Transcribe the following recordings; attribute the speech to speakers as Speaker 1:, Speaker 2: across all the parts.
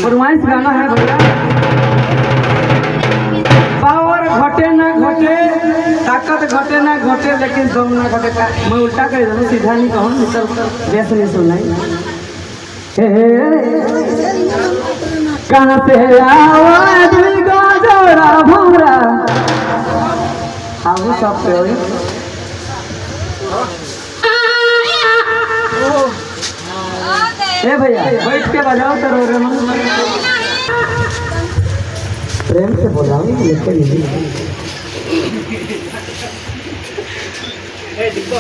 Speaker 1: फरमाइश गाना है भैया। पावर घटे ना घटे, ताकत घटे ना घटे, लेकिन दम ना घटे। मैं उल्टा कर दूँ, सीधा नहीं कहूँ, जैसे नहीं सुनाई। कहाँ से आवाज जोड़ा भोरा आगे सब पे ए भैया बैठ के बजाओ तो रो रहे प्रेम से बोलाओ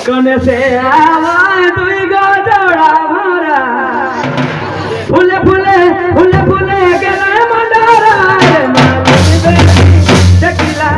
Speaker 1: कने से आवाज जोड़ा भोरा फूले फूले फूले फूले गला मंडारा चकिला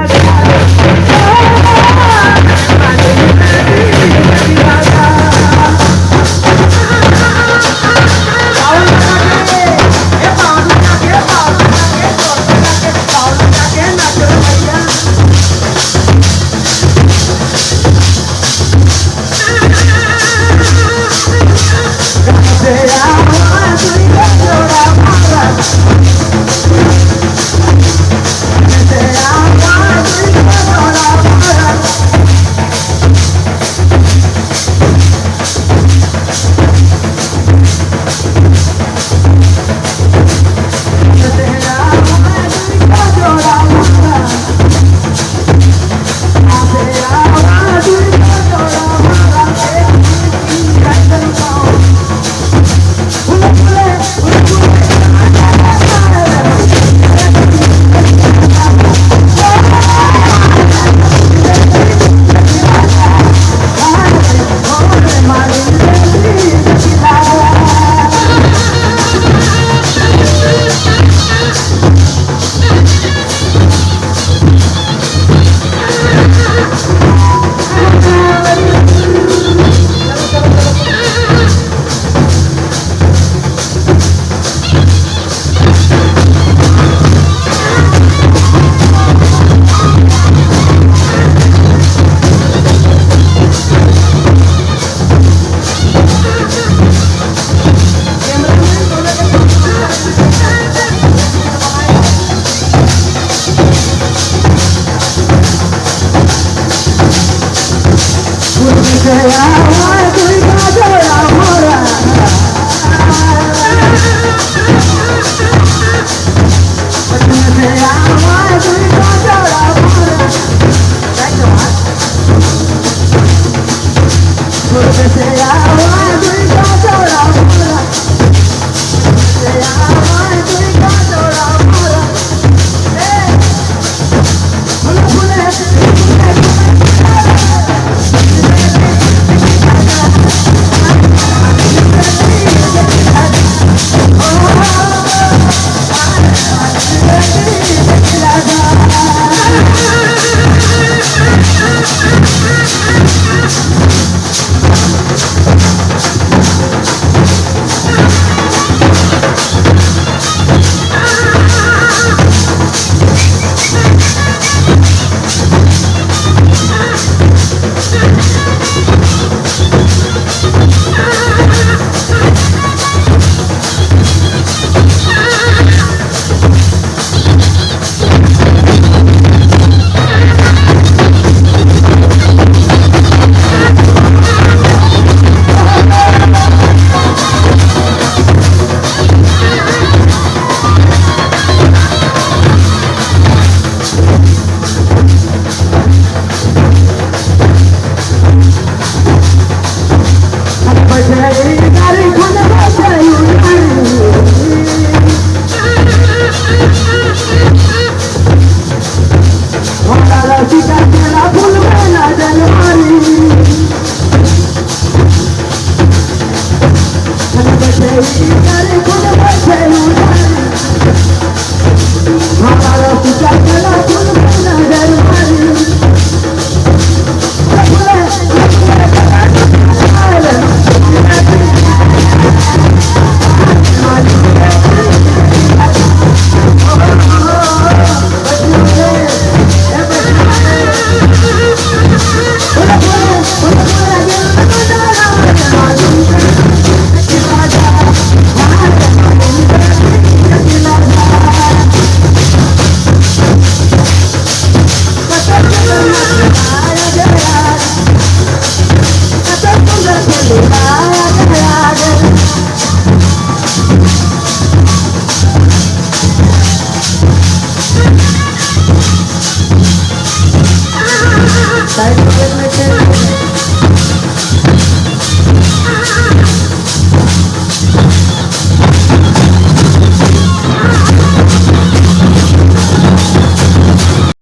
Speaker 2: Hey,